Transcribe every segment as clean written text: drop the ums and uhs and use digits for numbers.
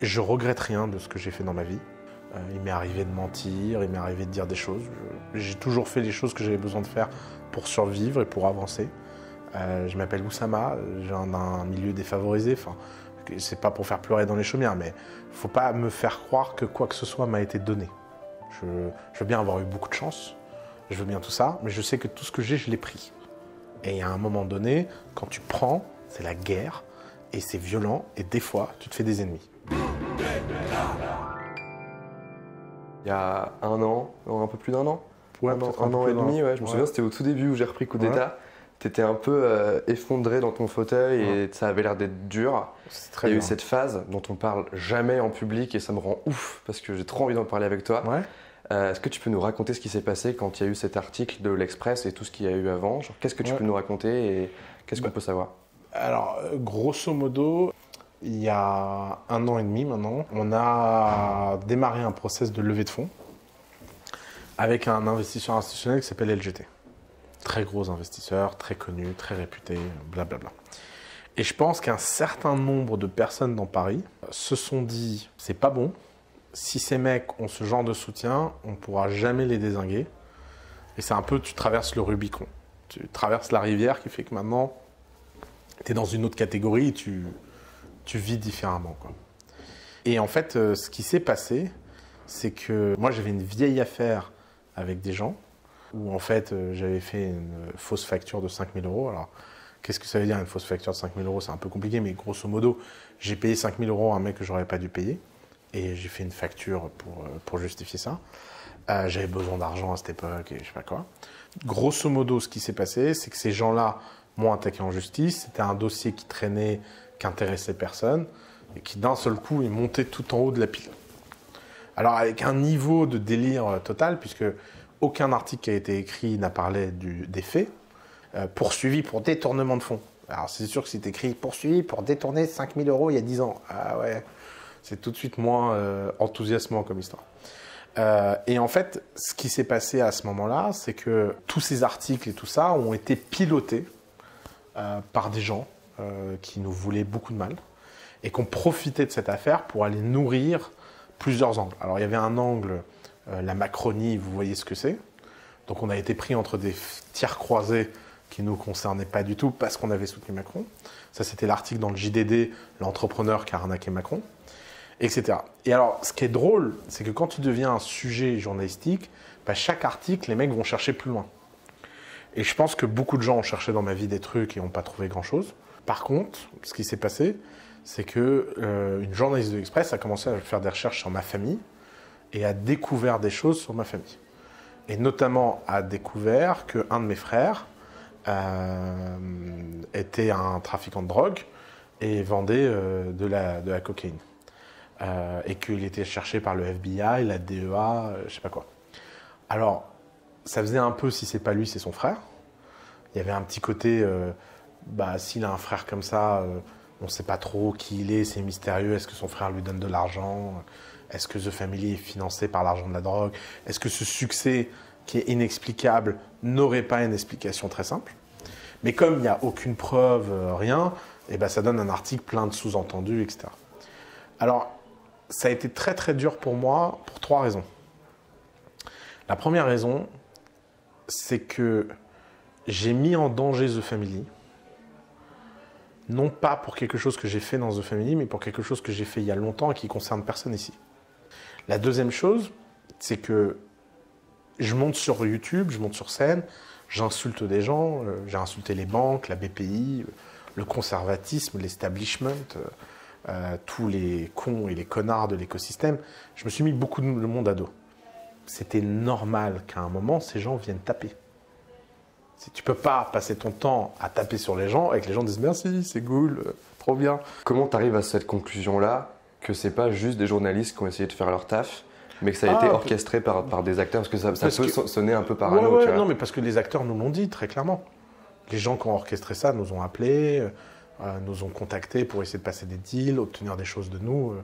Je regrette rien de ce que j'ai fait dans ma vie. Il m'est arrivé de mentir, il m'est arrivé de dire des choses. J'ai toujours fait les choses que j'avais besoin de faire pour survivre et pour avancer. Je m'appelle Oussama, je viens d'un milieu défavorisé. Enfin, c'est pas pour faire pleurer dans les chaumières, mais faut pas me faire croire que quoi que ce soit m'a été donné. Je veux bien avoir eu beaucoup de chance, je veux bien tout ça, mais je sais que tout ce que j'ai, je l'ai pris. Et à un moment donné, quand tu prends, c'est la guerre, et c'est violent, et des fois, tu te fais des ennemis. Il y a un an, un peu plus d'un an, Ouais, un an et demi, ouais, je me souviens, c'était au tout début où j'ai repris Coup d'État. Tu étais un peu effondré dans ton fauteuil et ça avait l'air d'être dur. Il y a eu cette phase dont on parle jamais en public et ça me rend ouf parce que j'ai trop envie d'en parler avec toi. Est-ce que tu peux nous raconter ce qui s'est passé quand il y a eu cet article de l'Express et tout ce qu'il y a eu avant? Qu'est-ce que tu peux nous raconter et qu'est-ce qu'on peut savoir? Alors, grosso modo, il y a un an et demi maintenant, on a démarré un process de levée de fonds avec un investisseur institutionnel qui s'appelle LGT. Très gros investisseur, très connu, très réputé, blablabla. Et je pense qu'un certain nombre de personnes dans Paris se sont dit, c'est pas bon, si ces mecs ont ce genre de soutien, on ne pourra jamais les dézinguer. Et c'est un peu, tu traverses le Rubicon. Tu traverses la rivière qui fait que maintenant, tu es dans une autre catégorie et tu vis différemment, quoi. Et en fait, ce qui s'est passé, c'est que moi, j'avais une vieille affaire avec des gens où en fait, j'avais fait une fausse facture de 5 000 €. Alors, qu'est-ce que ça veut dire une fausse facture de 5 000 €? C'est un peu compliqué, mais grosso modo, j'ai payé 5 000 € à un mec que j'aurais pas dû payer. Et j'ai fait une facture pour justifier ça. J'avais besoin d'argent à cette époque et je sais pas quoi. Grosso modo, ce qui s'est passé, c'est que ces gens-là m'ont attaqué en justice. C'était un dossier qui traînait, qui intéressait personne, et qui d'un seul coup est monté tout en haut de la pile. Alors avec un niveau de délire total, puisque aucun article qui a été écrit n'a parlé des faits, poursuivi pour détournement de fonds. Alors c'est sûr que c'est écrit poursuivi pour détourner 5 000 € il y a 10 ans. Ah ouais, c'est tout de suite moins enthousiasmant comme histoire. Et en fait, ce qui s'est passé à ce moment-là, c'est que tous ces articles et tout ça ont été pilotés par des gens qui nous voulaient beaucoup de mal et qui ont profité de cette affaire pour aller nourrir plusieurs angles. Alors il y avait un angle, la Macronie, vous voyez ce que c'est. Donc on a été pris entre des tirs croisés qui ne nous concernaient pas du tout parce qu'on avait soutenu Macron. Ça, c'était l'article dans le JDD, l'entrepreneur qui a arnaqué Macron, etc. Et alors, ce qui est drôle, c'est que quand tu deviens un sujet journalistique, bah, chaque article, les mecs vont chercher plus loin. Et je pense que beaucoup de gens ont cherché dans ma vie des trucs et n'ont pas trouvé grand-chose. Par contre, ce qui s'est passé, c'est qu'une journaliste de l'Express a commencé à faire des recherches sur ma famille et a découvert des choses sur ma famille. Et notamment a découvert qu'un de mes frères était un trafiquant de drogue et vendait de la cocaïne. Et qu'il était cherché par le FBI, la DEA, je sais pas quoi. Alors, ça faisait un peu, si c'est pas lui, c'est son frère. Il y avait un petit côté, s'il a un frère comme ça, on ne sait pas trop qui il est, c'est mystérieux. Est-ce que son frère lui donne de l'argent? Est-ce que The Family est financé par l'argent de la drogue? Est-ce que ce succès qui est inexplicable n'aurait pas une explication très simple? Mais comme il n'y a aucune preuve, rien, et ça donne un article plein de sous-entendus, etc. Alors, ça a été très très dur pour moi pour 3 raisons. La première raison, c'est que j'ai mis en danger The Family, non pas pour quelque chose que j'ai fait dans The Family, mais pour quelque chose que j'ai fait il y a longtemps et qui concerne personne ici. La deuxième chose, c'est que je monte sur YouTube, je monte sur scène, j'insulte des gens, j'ai insulté les banques, la BPI, le conservatisme, l'establishment, tous les cons et les connards de l'écosystème. Je me suis mis beaucoup de monde à dos. C'était normal qu'à un moment, ces gens viennent taper. Tu peux pas passer ton temps à taper sur les gens et que les gens disent merci, c'est cool, trop bien. Comment tu arrives à cette conclusion-là que c'est pas juste des journalistes qui ont essayé de faire leur taf, mais que ça a été orchestré par des acteurs? Parce que ça peut sonner un peu parano. Ouais, non, mais parce que les acteurs nous l'ont dit très clairement. Les gens qui ont orchestré ça nous ont appelés, nous ont contactés pour essayer de passer des deals, obtenir des choses de nous.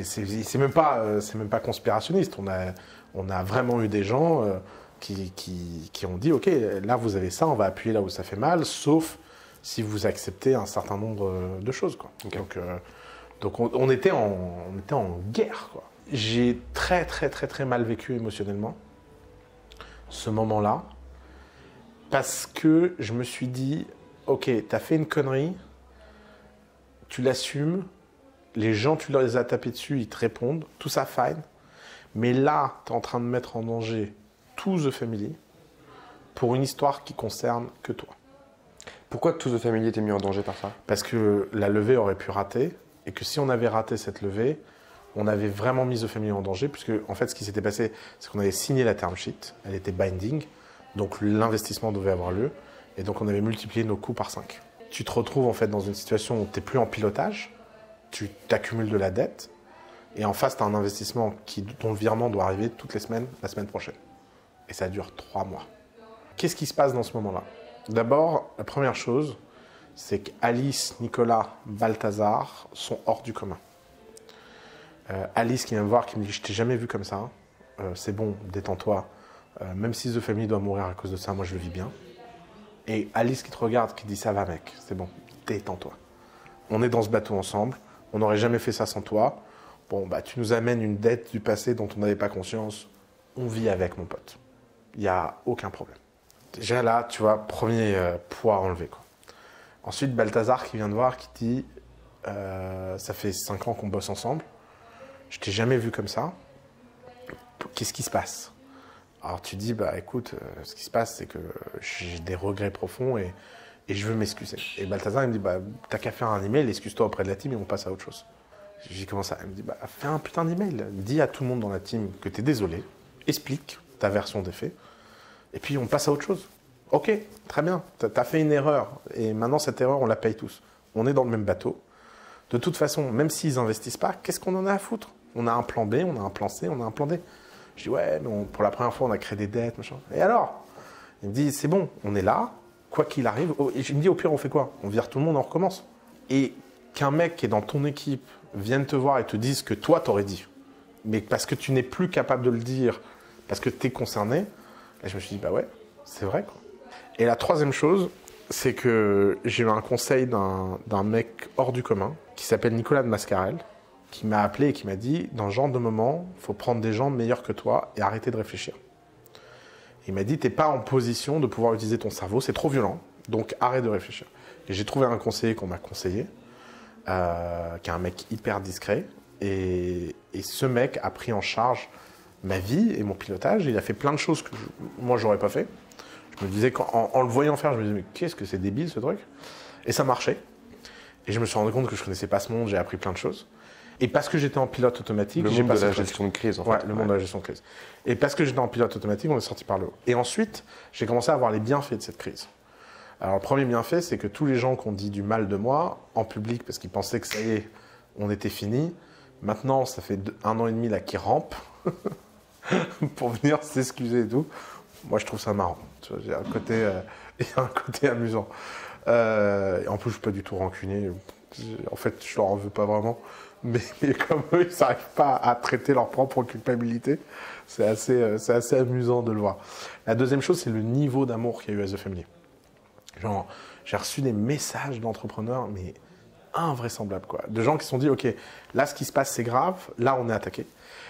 C'est même pas conspirationniste. On a vraiment eu des gens qui ont dit ok, là vous avez ça, on va appuyer là où ça fait mal, sauf si vous acceptez un certain nombre de choses, quoi. Okay. Donc on était en guerre, quoi. J'ai très mal vécu émotionnellement ce moment-là, parce que je me suis dit, ok, t'as fait une connerie, tu l'assumes, les gens, tu leur as tapé dessus, ils te répondent, tout ça fine, mais là, t'es en train de mettre en danger tout The Family pour une histoire qui concerne que toi. Pourquoi tout The Family était mis en danger par ça? Parce que la levée aurait pu rater, et que si on avait raté cette levée, on avait vraiment mis The Family en danger, puisque en fait ce qui s'était passé, c'est qu'on avait signé la term sheet, elle était binding, donc l'investissement devait avoir lieu, et donc on avait multiplié nos coûts par 5. Tu te retrouves en fait dans une situation où tu n'es plus en pilotage, tu t'accumules de la dette, et en face tu as un investissement dont le virement doit arriver toutes les semaines, la semaine prochaine. Et ça dure 3 mois. Qu'est-ce qui se passe dans ce moment-là? D'abord, la première chose, c'est qu'Alice, Nicolas, Balthazar sont hors du commun. Alice qui vient me voir, qui me dit « Je t'ai jamais vu comme ça, c'est bon, détends-toi, même si The Family doit mourir à cause de ça, moi je le vis bien. » Et Alice qui te regarde, qui dit « Ça va mec, c'est bon, détends-toi. On est dans ce bateau ensemble, on n'aurait jamais fait ça sans toi. Bon, bah tu nous amènes une dette du passé dont on n'avait pas conscience, on vit avec mon pote. Il n'y a aucun problème. » Déjà là, tu vois, premier poids enlevé, quoi. Ensuite, Balthazar qui vient te voir, qui dit « Ça fait 5 ans qu'on bosse ensemble. Je t'ai jamais vu comme ça. Qu'est-ce qui se passe ?» Alors tu dis, bah écoute, ce qui se passe, c'est que j'ai des regrets profonds et je veux m'excuser. Et Balthazar, il me dit, bah t'as qu'à faire un email, excuse-toi auprès de la team et on passe à autre chose. J'ai commencé à... Il me dit, bah fais un putain d'email. Dis à tout le monde dans la team que t'es désolé, explique ta version des faits, et puis on passe à autre chose. Ok, très bien, t'as fait une erreur, et maintenant cette erreur, on la paye tous. On est dans le même bateau. De toute façon, même s'ils n'investissent pas, qu'est-ce qu'on en a à foutre? On a un plan B, on a un plan C, on a un plan D. Je dis, ouais, mais pour la première fois, on a créé des dettes, machin. Et alors? Il me dit, c'est bon, on est là, quoi qu'il arrive. Et je me dis, au pire, on fait quoi? On vire tout le monde, on recommence. Et qu'un mec qui est dans ton équipe vienne te voir et te dise que toi, t'aurais dit, mais parce que tu n'es plus capable de le dire, parce que t'es concerné, là, je me suis dit, bah ouais, c'est vrai, quoi. Et la troisième chose, c'est que j'ai eu un conseil d'un mec hors du commun, qui s'appelle Nicolas de Mascarel, qui m'a appelé et qui m'a dit, dans ce genre de moment, il faut prendre des gens meilleurs que toi et arrêter de réfléchir. Il m'a dit, t'es pas en position de pouvoir utiliser ton cerveau, c'est trop violent, donc arrête de réfléchir. Et j'ai trouvé un conseiller qu'on m'a conseillé, qui est un mec hyper discret, et ce mec a pris en charge ma vie et mon pilotage. Il a fait plein de choses que moi, j'aurais pas fait. Je me disais, en le voyant faire, je me disais, mais qu'est-ce que c'est débile ce truc? Et ça marchait. Et je me suis rendu compte que je connaissais pas ce monde, j'ai appris plein de choses. Et parce que j'étais en pilote automatique... Le monde de la gestion de crise, en fait. Ouais, le monde de la gestion de crise. Et parce que j'étais en pilote automatique, on est sorti par le haut. Et ensuite, j'ai commencé à voir les bienfaits de cette crise. Alors, le premier bienfait, c'est que tous les gens qui ont dit du mal de moi, en public, parce qu'ils pensaient que ça y est, on était fini, maintenant, ça fait 1 an et demi là qu'ils rampent pour venir s'excuser et tout. Moi, je trouve ça marrant. Tu vois, il y a un côté amusant. En plus, je suis pas du tout rancunier. En fait, je leur en veux pas vraiment. Mais comme eux, ils n'arrivent pas à traiter leur propre culpabilité, c'est assez amusant de le voir. La deuxième chose, c'est le niveau d'amour qu'il y a eu à The Family. Genre, j'ai reçu des messages d'entrepreneurs, mais invraisemblables, quoi. De gens qui se sont dit, OK, là, ce qui se passe, c'est grave. Là, on est attaqué.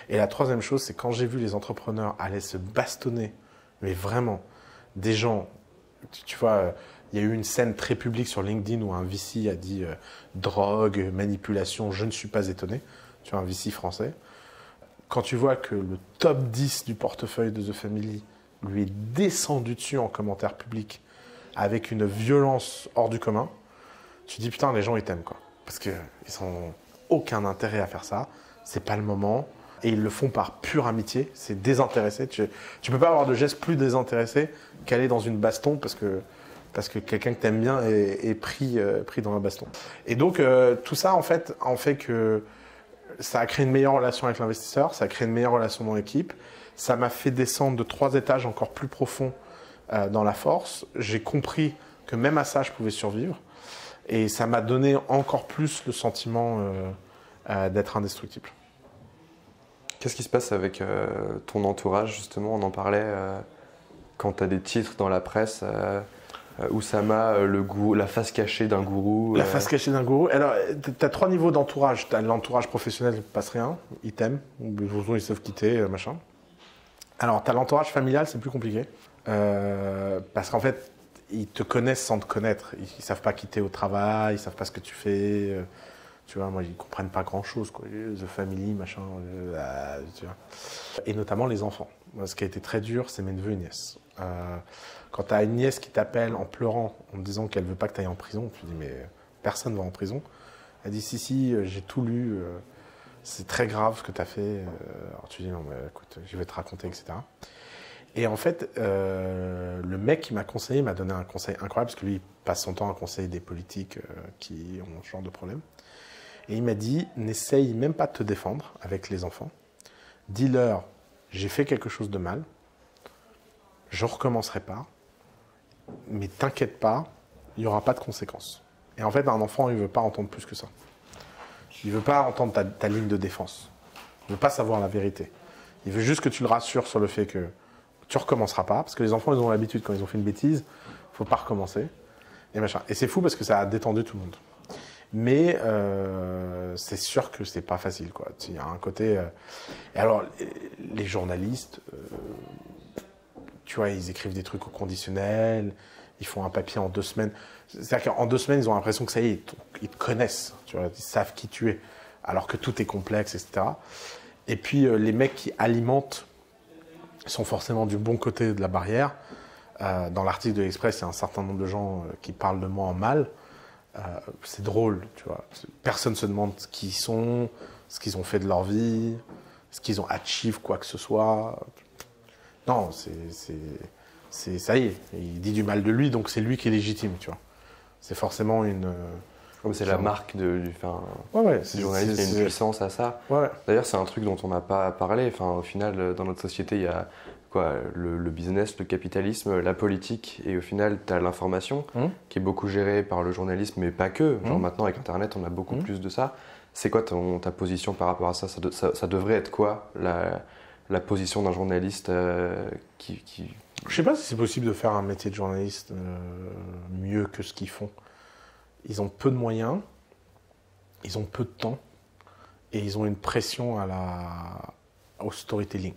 Et la troisième chose, c'est quand j'ai vu les entrepreneurs aller se bastonner, mais vraiment, des gens, tu vois... Il y a eu une scène très publique sur LinkedIn où un VC a dit drogue, manipulation, je ne suis pas étonné. Tu vois, un VC français. Quand tu vois que le top 10 du portefeuille de The Family lui est descendu dessus en commentaire public avec une violence hors du commun, tu te dis putain, les gens ils t'aiment, quoi. Parce qu'ils n'ont aucun intérêt à faire ça, c'est pas le moment. Et ils le font par pure amitié, c'est désintéressé. Tu peux pas avoir de geste plus désintéressé qu'aller dans une baston parce que quelqu'un que tu aimes bien est pris dans la baston. Et donc, tout ça, en fait que ça a créé une meilleure relation avec l'investisseur, ça a créé une meilleure relation dans l'équipe, ça m'a fait descendre de 3 étages encore plus profonds dans la force. J'ai compris que même à ça, je pouvais survivre. Et ça m'a donné encore plus le sentiment d'être indestructible. Qu'est-ce qui se passe avec ton entourage, justement? On en parlait quand tu as des titres dans la presse. Oussama, le gourou, la face cachée d'un gourou. La face cachée d'un gourou. Alors, tu as 3 niveaux d'entourage. Tu as l'entourage professionnel, il ne passe rien, ils t'aiment, ils savent quitter, machin. Alors, tu as l'entourage familial, c'est plus compliqué. Parce qu'en fait, ils te connaissent sans te connaître. Ils ne savent pas quitter au travail, ils ne savent pas ce que tu fais. Tu vois, moi, ils ne comprennent pas grand-chose, quoi. The family, machin. Tu vois. Et notamment les enfants. Moi, ce qui a été très dur, c'est mes neveux et nièces. Quand tu as une nièce qui t'appelle en pleurant, en te disant qu'elle ne veut pas que tu ailles en prison, tu dis, mais personne ne va en prison. Elle dit, si, j'ai tout lu, c'est très grave ce que tu as fait. Alors tu dis, non, mais écoute, je vais te raconter, etc. Et en fait, le mec qui m'a conseillé m'a donné un conseil incroyable, parce que lui, il passe son temps à conseiller des politiques qui ont ce genre de problème. Et il m'a dit, n'essaye même pas de te défendre avec les enfants. Dis-leur, j'ai fait quelque chose de mal, je ne recommencerai pas, mais t'inquiète pas, il n'y aura pas de conséquences. Et en fait, un enfant, il ne veut pas entendre plus que ça. Il ne veut pas entendre ta ligne de défense. Il ne veut pas savoir la vérité. Il veut juste que tu le rassures sur le fait que tu ne recommenceras pas, parce que les enfants, ils ont l'habitude, quand ils ont fait une bêtise, il ne faut pas recommencer. Et machin. Et c'est fou parce que ça a détendu tout le monde. Mais c'est sûr que c'est pas facile, quoi. Il y a un côté. Et alors, les journalistes, tu vois, ils écrivent des trucs au conditionnel, ils font un papier en 2 semaines. C'est-à-dire qu'en 2 semaines, ils ont l'impression que ça y est, ils te connaissent, tu vois, ils savent qui tu es, alors que tout est complexe, etc. Et puis, les mecs qui alimentent sont forcément du bon côté de la barrière. Dans l'article de l'Express, il y a un certain nombre de gens qui parlent de moi en mal. C'est drôle, tu vois. Personne ne se demande qui ils sont, ce qu'ils ont fait de leur vie, ce qu'ils ont achieve, quoi que ce soit. Non, ça y est, il dit du mal de lui, donc c'est lui qui est légitime, tu vois. C'est forcément une... c'est la marque du journaliste, il y a une puissance à ça. Ouais. D'ailleurs, c'est un truc dont on n'a pas parlé. Enfin, au final, dans notre société, il y a quoi, le business, le capitalisme, la politique, et au final, tu as l'information qui est beaucoup gérée par le journalisme, mais pas que. Genre maintenant, avec Internet, on a beaucoup plus de ça. C'est quoi ta position par rapport à ça, ça devrait être quoi, la position d'un journaliste qui... Je sais pas si c'est possible de faire un métier de journaliste mieux que ce qu'ils font. Ils ont peu de moyens, ils ont peu de temps, et ils ont une pression au storytelling.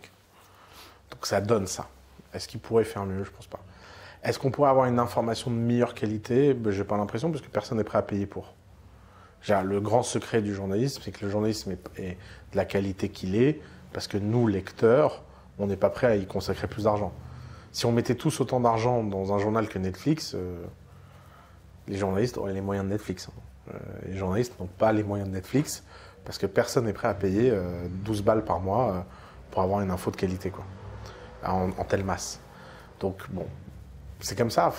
Donc ça donne ça. Est-ce qu'ils pourraient faire mieux? Je pense pas. Est-ce qu'on pourrait avoir une information de meilleure qualité? J'ai pas l'impression, parce que personne n'est prêt à payer pour. Le grand secret du journalisme, c'est que le journalisme est de la qualité qu'il est, parce que nous, lecteurs, on n'est pas prêt à y consacrer plus d'argent. Si on mettait tous autant d'argent dans un journal que Netflix, les journalistes auraient les moyens de Netflix. Les journalistes n'ont pas les moyens de Netflix, parce que personne n'est prêt à payer 12 balles par mois pour avoir une info de qualité, quoi, en telle masse. Donc, bon, c'est comme ça.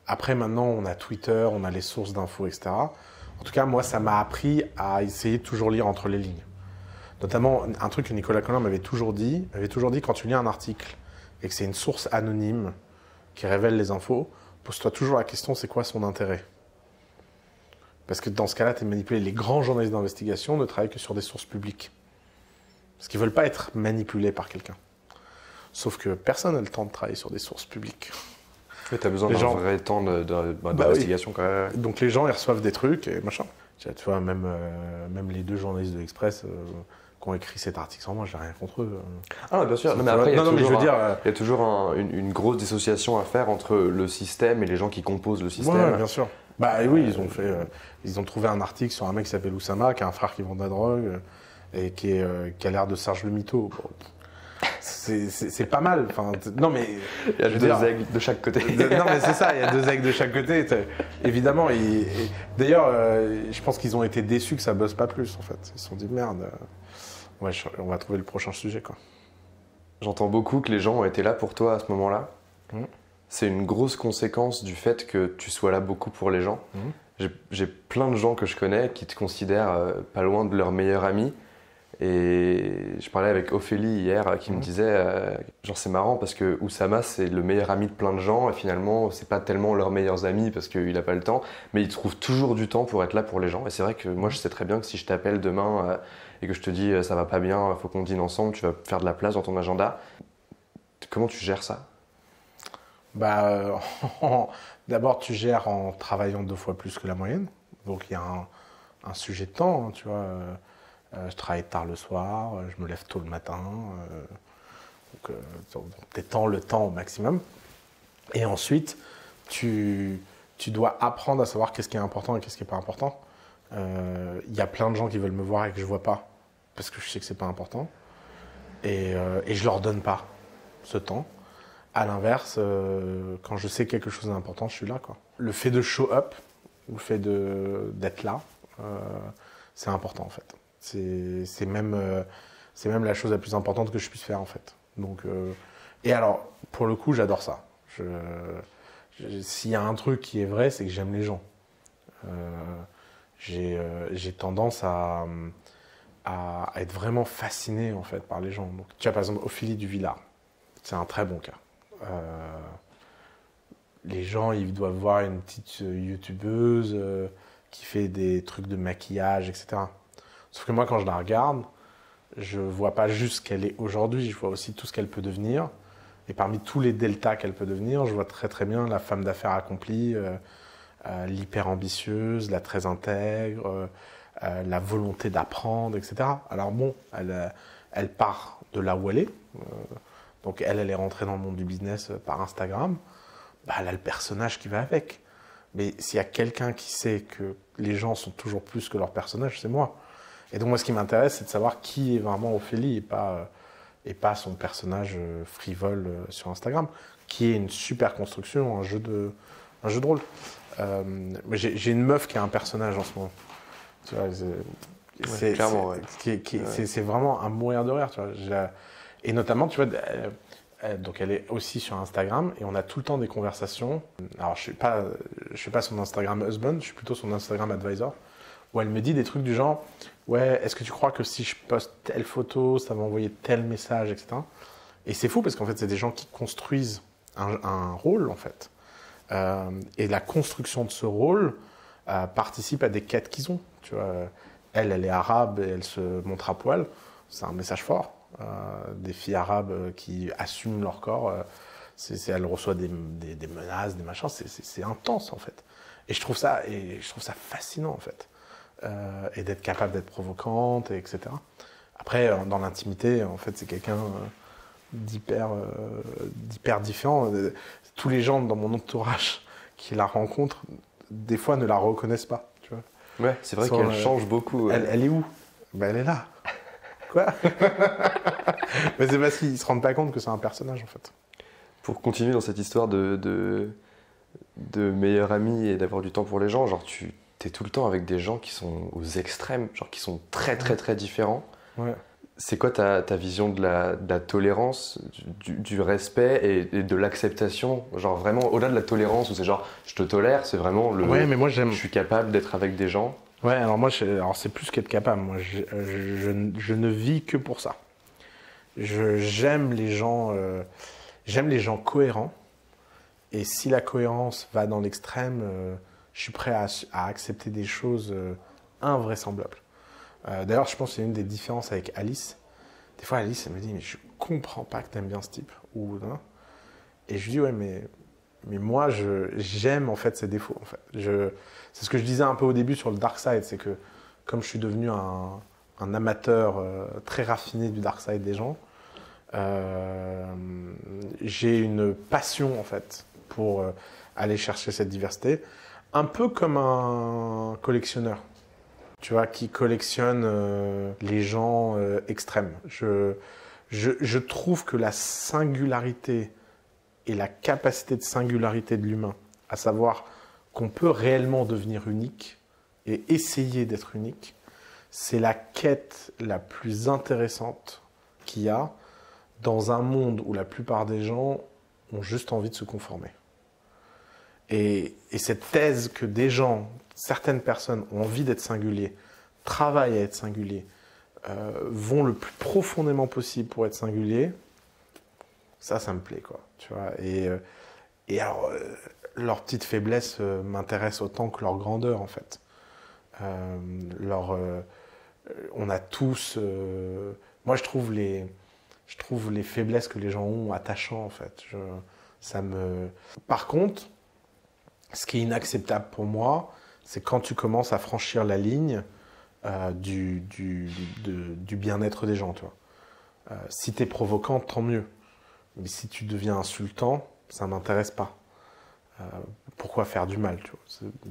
Après, maintenant, on a Twitter, on a les sources d'infos, etc. En tout cas, moi, ça m'a appris à essayer de toujours lire entre les lignes. Notamment, un truc que Nicolas Collin m'avait toujours dit, quand tu lis un article et que c'est une source anonyme qui révèle les infos, pose-toi toujours la question, c'est quoi son intérêt? Parce que dans ce cas-là, tu es manipulé. Les grands journalistes d'investigation ne travaillent que sur des sources publiques. Parce qu'ils ne veulent pas être manipulés par quelqu'un. Sauf que personne n'a le temps de travailler sur des sources publiques. Tu as besoin d'un vrai temps d'investigation, quand même. Donc les gens, ils reçoivent des trucs et machin. Tu vois, même les 2 journalistes de l'Express qui ont écrit cet article sans moi, j'ai rien contre eux. Ah, bien sûr. Non, mais après, il y a toujours une grosse dissociation à faire entre le système et les gens qui composent le système. Ouais, bien sûr. Oui, ils ont trouvé un article sur un mec qui s'appelle Oussama, qui a un frère qui vend de la drogue et qui a l'air de Serge le Mytho. Bon, c'est pas mal. Non, mais il y a 2 aigles de chaque côté. Non, mais c'est ça, il y a 2 aigles de chaque côté. Évidemment, d'ailleurs, je pense qu'ils ont été déçus que ça bosse pas plus, en fait. Ils se sont dit, merde, on va trouver le prochain sujet, quoi. J'entends beaucoup que les gens ont été là pour toi à ce moment-là. C'est une grosse conséquence du fait que tu sois là beaucoup pour les gens. J'ai plein de gens que je connais qui te considèrent pas loin de leur meilleur ami. Et je parlais avec Ophélie hier qui me disait, genre c'est marrant parce que Oussama c'est le meilleur ami de plein de gens et finalement c'est pas tellement leurs meilleurs amis parce qu'il a pas le temps, mais il trouve toujours du temps pour être là pour les gens. Et c'est vrai que moi je sais très bien que si je t'appelle demain et que je te dis ça va pas bien, faut qu'on dîne ensemble, tu vas faire de la place dans ton agenda. Comment tu gères ça? Bah, d'abord, tu gères en travaillant 2 fois plus que la moyenne. Donc, il y a un sujet de temps, hein, tu vois. Je travaille tard le soir, je me lève tôt le matin. Donc, tu étends le temps au maximum. Et ensuite, tu dois apprendre à savoir qu'est-ce qui est important et qu'est-ce qui n'est pas important. Il y a plein de gens qui veulent me voir et que je ne vois pas parce que je sais que c'est pas important. Et je leur donne pas ce temps. À l'inverse, quand je sais que quelque chose est important, je suis là, quoi. Le fait de show up, le fait d'être là, c'est important en fait. C'est même la chose la plus importante que je puisse faire en fait. Donc, et alors, pour le coup, j'adore ça. S'il y a un truc qui est vrai, c'est que j'aime les gens. J'ai tendance à être vraiment fasciné en fait par les gens. Donc, tu vois, par exemple, Ophélie Duvillard, c'est un très bon cas. Les gens, ils doivent voir une petite youtubeuse qui fait des trucs de maquillage, etc. Sauf que moi, quand je la regarde, je vois pas juste ce qu'elle est aujourd'hui, je vois aussi tout ce qu'elle peut devenir. Et parmi tous les deltas qu'elle peut devenir, je vois très très bien la femme d'affaires accomplie, l'hyper ambitieuse, la très intègre, la volonté d'apprendre, etc. Alors bon, elle part de là où elle est. Donc elle est rentrée dans le monde du business par Instagram. Bah, elle a le personnage qui va avec. Mais s'il y a quelqu'un qui sait que les gens sont toujours plus que leur personnage, c'est moi. Et donc moi, ce qui m'intéresse, c'est de savoir qui est vraiment Ophélie et pas son personnage frivole sur Instagram, qui est une super construction, un jeu de rôle. J'ai une meuf qui a un personnage en ce moment. Tu vois, c'est vraiment un mourir de rire. Tu vois. Et notamment, tu vois, donc elle est aussi sur Instagram et on a tout le temps des conversations. Alors je suis pas son Instagram husband, je suis plutôt son Instagram advisor, où elle me dit des trucs du genre, ouais, est-ce que tu crois que si je poste telle photo, ça va envoyer tel message, etc. Et c'est fou parce qu'en fait, c'est des gens qui construisent un rôle, en fait. Et la construction de ce rôle participe à des quêtes qu'ils ont. Tu vois, elle est arabe et elle se montre à poil. C'est un message fort. Des filles arabes qui assument leur corps, elle reçoit des menaces, des machins. C'est intense, en fait. Et je trouve ça fascinant, en fait. Et d'être capable d'être provocante, etc. Après, dans l'intimité, en fait, c'est quelqu'un d'hyper différent. Tous les gens dans mon entourage qui la rencontrent, des fois, ne la reconnaissent pas. Tu vois. Ouais, c'est vrai qu'elle change beaucoup. Elle est où? Ben, elle est là. Quoi? Mais c'est parce qu'ils ne se rendent pas compte que c'est un personnage, en fait. Pour continuer dans cette histoire de meilleur ami et d'avoir du temps pour les gens, genre tu es tout le temps avec des gens qui sont aux extrêmes, genre qui sont très très très différents. Ouais. C'est quoi ta vision de la tolérance, du respect et de l'acceptation? Genre vraiment au-delà de la tolérance où c'est genre je te tolère, c'est vraiment le ouais, mais moi, je suis capable d'être avec des gens. Ouais, alors moi, c'est plus qu'être capable. Moi, je ne vis que pour ça. J'aime les gens cohérents. Et si la cohérence va dans l'extrême, je suis prêt à accepter des choses invraisemblables. D'ailleurs, je pense que c'est une des différences avec Alice. Des fois, Alice, elle me dit, mais je comprends pas que tu aimes bien ce type. Ou, non. Et je lui dis, ouais, mais moi, j'aime en fait ses défauts. En fait. C'est ce que je disais un peu au début sur le dark side, c'est que comme je suis devenu un amateur très raffiné du dark side des gens, j'ai une passion en fait pour aller chercher cette diversité, un peu comme un collectionneur, tu vois, qui collectionne les gens extrêmes. Je trouve que la singularité et la capacité de singularité de l'humain, à savoir qu'on peut réellement devenir unique et essayer d'être unique, c'est la quête la plus intéressante qu'il y a dans un monde où la plupart des gens ont juste envie de se conformer. Et cette thèse que des gens, certaines personnes ont envie d'être singuliers, travaillent à être singuliers, vont le plus profondément possible pour être singuliers, ça me plaît, quoi. Tu vois. Et alors, leur petite faiblesse m'intéresse autant que leur grandeur, en fait. On a tous... moi, je trouve les faiblesses que les gens ont attachants, en fait. Par contre, ce qui est inacceptable pour moi, c'est quand tu commences à franchir la ligne du bien-être des gens, tu vois. Si tu es provocant, tant mieux. Mais si tu deviens insultant, ça ne m'intéresse pas. Pourquoi faire du mal, tu vois.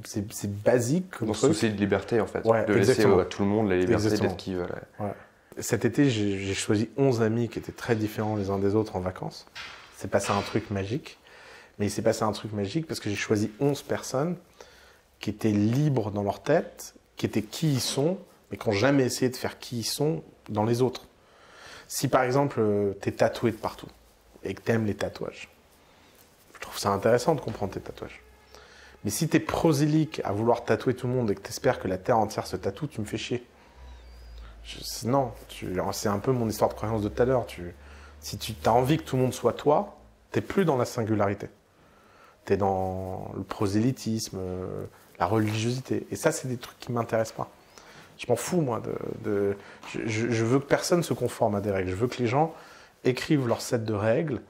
C'est basique comme dans ce souci de liberté, en fait. Ouais, de laisser à tout le monde la liberté d'être qui veut. Ouais. Cet été, j'ai choisi 11 amis qui étaient très différents les uns des autres en vacances. C'est passé un truc magique. Mais il s'est passé un truc magique parce que j'ai choisi 11 personnes qui étaient libres dans leur tête, qui étaient qui ils sont, mais qui n'ont jamais essayé de faire qui ils sont dans les autres. Si par exemple, tu es tatoué de partout et que tu aimes les tatouages, je trouve ça intéressant de comprendre tes tatouages. Mais si tu es prosélyque à vouloir tatouer tout le monde et que tu espères que la terre entière se tatoue, tu me fais chier. Non, c'est un peu mon histoire de croyance de tout à l'heure. Si tu as envie que tout le monde soit toi, tu n'es plus dans la singularité. Tu es dans le prosélytisme, la religiosité. Et ça, c'est des trucs qui ne m'intéressent pas. Je m'en fous, moi. Je veux que personne ne se conforme à des règles. Je veux que les gens écrivent leur set de règles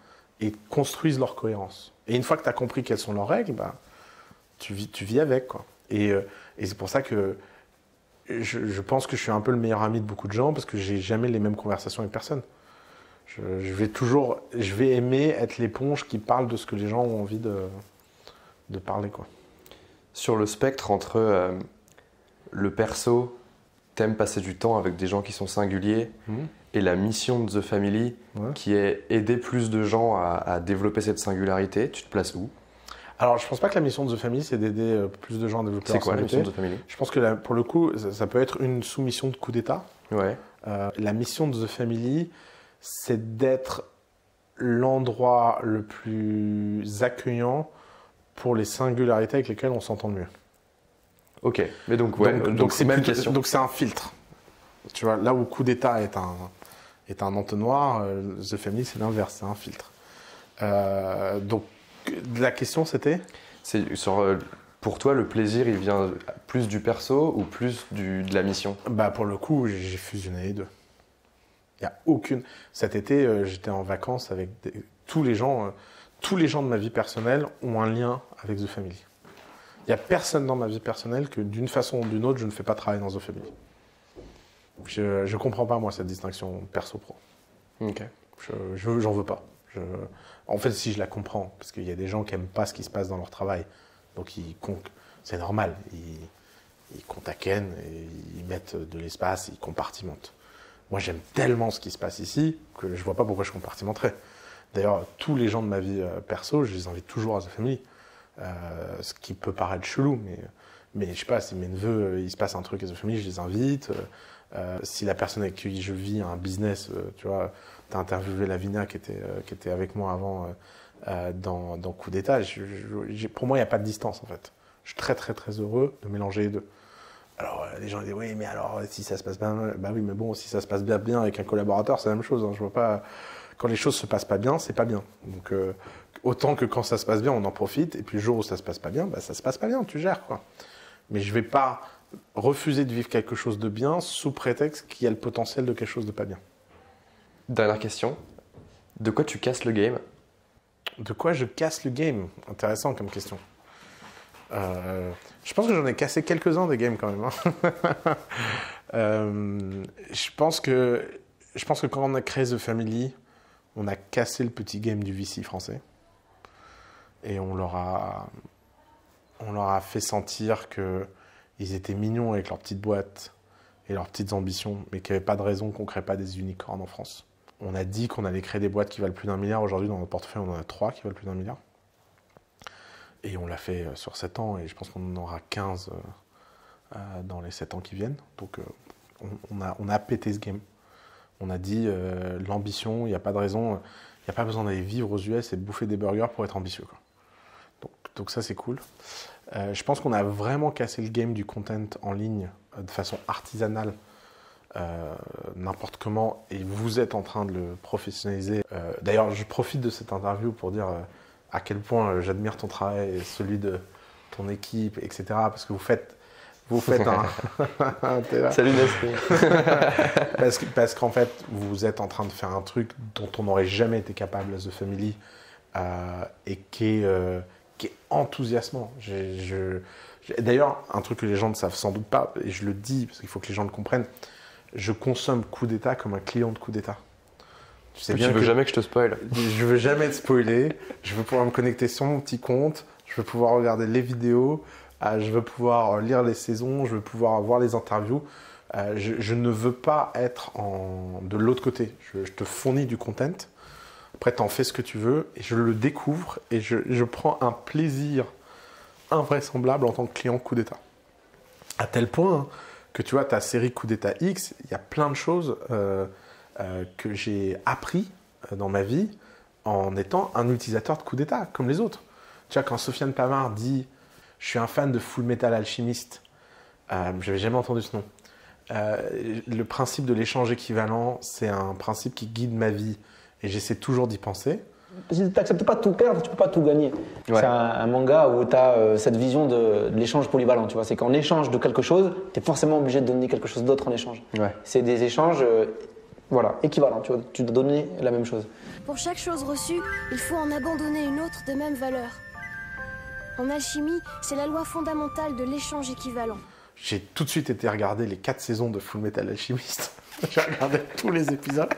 et construisent leur cohérence. Et une fois que tu as compris quelles sont leurs règles, bah, tu vis avec, quoi. Et c'est pour ça que je pense que je suis un peu le meilleur ami de beaucoup de gens parce que j'ai jamais les mêmes conversations avec personne. Je vais aimer être l'éponge qui parle de ce que les gens ont envie de parler, quoi. Sur le spectre entre le perso, t'aimes passer du temps avec des gens qui sont singuliers, et la mission de The Family, qui est aider plus de gens à développer cette singularité, tu te places où? Alors, je pense pas que la mission de The Family, c'est d'aider plus de gens à développer leur singularité. C'est quoi la mission de The Family? Je pense que pour le coup, ça peut être une sous-mission de coup d'État. Ouais. La mission de The Family, c'est d'être l'endroit le plus accueillant pour les singularités avec lesquelles on s'entend mieux. Ok, mais donc c'est même question. Donc c'est un filtre. Tu vois, là où coup d'État est un entonnoir, The Family c'est l'inverse, c'est un filtre. Donc la question c'était? C'est sur pour toi le plaisir, il vient plus du perso ou plus de la mission? Bah pour le coup, j'ai fusionné les deux. Il y a aucune. Cet été, j'étais en vacances avec tous les gens de ma vie personnelle ont un lien avec The Family. Il n'y a personne dans ma vie personnelle que d'une façon ou d'une autre, je ne fais pas travailler dans The Family. Je ne comprends pas, moi, cette distinction perso-pro. Ok. J'en veux pas. En fait, si je la comprends, parce qu'il y a des gens qui n'aiment pas ce qui se passe dans leur travail. Donc, c'est normal. Ils comptent à Ken, et ils mettent de l'espace, ils compartimentent. Moi, j'aime tellement ce qui se passe ici que je ne vois pas pourquoi je compartimenterais. D'ailleurs, tous les gens de ma vie perso, je les invite toujours à The Family. Ce qui peut paraître chelou, mais je sais pas, si mes neveux, il se passe un truc à The Family, je les invite. Si la personne avec qui je vis a un business, tu vois, tu as interviewé Lavinia qui était avec moi avant dans Coup d'État. Pour moi, il n'y a pas de distance, en fait. Je suis très, très, très heureux de mélanger les deux. Alors, les gens disent, oui, mais alors, si ça se passe bien, bah oui, mais bon, si ça se passe bien avec un collaborateur, c'est la même chose. Hein. Je vois pas. Quand les choses se passent pas bien, c'est pas bien. Donc, autant que quand ça se passe bien, on en profite. Et puis, le jour où ça se passe pas bien, bah, ça se passe pas bien, tu gères, quoi. Mais je vais pas refuser de vivre quelque chose de bien sous prétexte qu'il y a le potentiel de quelque chose de pas bien. Dernière question. De quoi tu casses le game? De quoi je casse le game? Intéressant comme question. Je pense que j'en ai cassé quelques-uns des games quand même. Hein. Je pense que quand on a créé The Family, on a cassé le petit game du VC français. Et on leur a fait sentir qu'ils étaient mignons avec leurs petites boîtes et leurs petites ambitions, mais qu'il n'y avait pas de raison qu'on ne crée pas des unicorns en France. On a dit qu'on allait créer des boîtes qui valent plus d'1 milliard. Aujourd'hui, dans notre portefeuille, on en a 3 qui valent plus d'1 milliard. Et on l'a fait sur 7 ans, et je pense qu'on en aura 15 dans les 7 ans qui viennent. Donc on a pété ce game. On a dit l'ambition, il n'y a pas de raison, il n'y a pas besoin d'aller vivre aux US et de bouffer des burgers pour être ambitieux, quoi. Donc ça, c'est cool. Je pense qu'on a vraiment cassé le game du content en ligne de façon artisanale, n'importe comment, et vous êtes en train de le professionnaliser. D'ailleurs, je profite de cette interview pour dire à quel point j'admire ton travail et celui de ton équipe, etc. Parce que vous faites un... Salut Nestlé. parce qu'en fait, vous êtes en train de faire un truc dont on n'aurait jamais été capable à The Family, et qui est enthousiasmant. D'ailleurs, un truc que les gens ne savent sans doute pas, et je le dis parce qu'il faut que les gens le comprennent, je consomme Coup d'État comme un client de Coup d'État. Tu veux jamais que je te spoil. Je veux jamais te spoiler. Je veux pouvoir me connecter sur mon petit compte. Je veux pouvoir regarder les vidéos. Je veux pouvoir lire les saisons. Je veux pouvoir voir les interviews. Je ne veux pas être de l'autre côté. Je te fournis du content. Après, tu en fais ce que tu veux. Et je le découvre. Et je prends un plaisir invraisemblable en tant que client Coup d'État. À tel point que tu vois, ta série Coup d'État X, il y a plein de choses que j'ai appris dans ma vie en étant un utilisateur de Coup d'État, comme les autres. Tu vois, quand Sofiane Pamart dit « Je suis un fan de Full Metal Alchemist », je n'avais jamais entendu ce nom. Le principe de l'échange équivalent, c'est un principe qui guide ma vie et j'essaie toujours d'y penser. Tu n'acceptes pas de tout perdre, tu ne peux pas tout gagner. Ouais. C'est un manga où tu as cette vision de l'échange polyvalent. Tu vois. C'est qu'en échange de quelque chose, tu es forcément obligé de donner quelque chose d'autre en échange. Ouais. C'est des échanges équivalents. Tu dois donner la même chose. Pour chaque chose reçue, il faut en abandonner une autre de même valeur. En alchimie, c'est la loi fondamentale de l'échange équivalent. J'ai tout de suite été regarder les 4 saisons de Full Metal Alchemist. J'ai regardé tous les épisodes.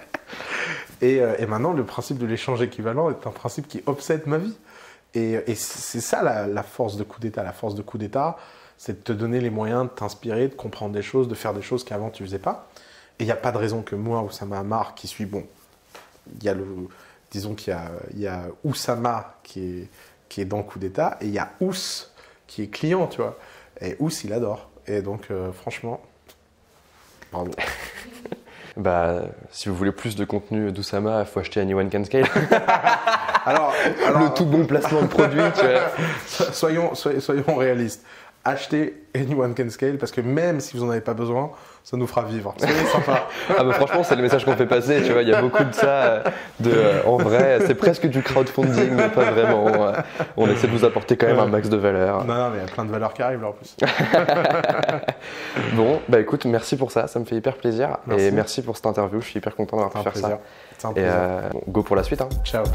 Et maintenant, le principe de l'échange équivalent est un principe qui obsède ma vie. Et c'est ça la force de Coup d'État. La force de Coup d'État, c'est de te donner les moyens de t'inspirer, de comprendre des choses, de faire des choses qu'avant tu ne faisais pas. Et il n'y a pas de raison que moi, Oussama Ammar, qui suis bon, disons qu'il y a Oussama qui est dans Coup d'État, et il y a Ous qui est client, tu vois. Et Ous, il adore. Et donc, franchement, bravo. Si vous voulez plus de contenu d'Oussama, il faut acheter Anyone Can Scale. alors, le tout bon placement de produit, tu vois. Soyons réalistes. Achetez Anyone Can Scale parce que même si vous n'en avez pas besoin, ça nous fera vivre. Soyez sympa. Franchement, c'est le message qu'on fait passer. Tu vois, il y a beaucoup de ça. En vrai, c'est presque du crowdfunding, mais pas vraiment. On essaie de vous apporter quand même un max de valeur. Non, mais il y a plein de valeurs qui arrivent là en plus. Bon, écoute, merci pour ça. Ça me fait hyper plaisir. Merci. Et merci pour cette interview. Je suis hyper content d'avoir pu faire ça. C'est un plaisir. Go pour la suite. Hein. Ciao.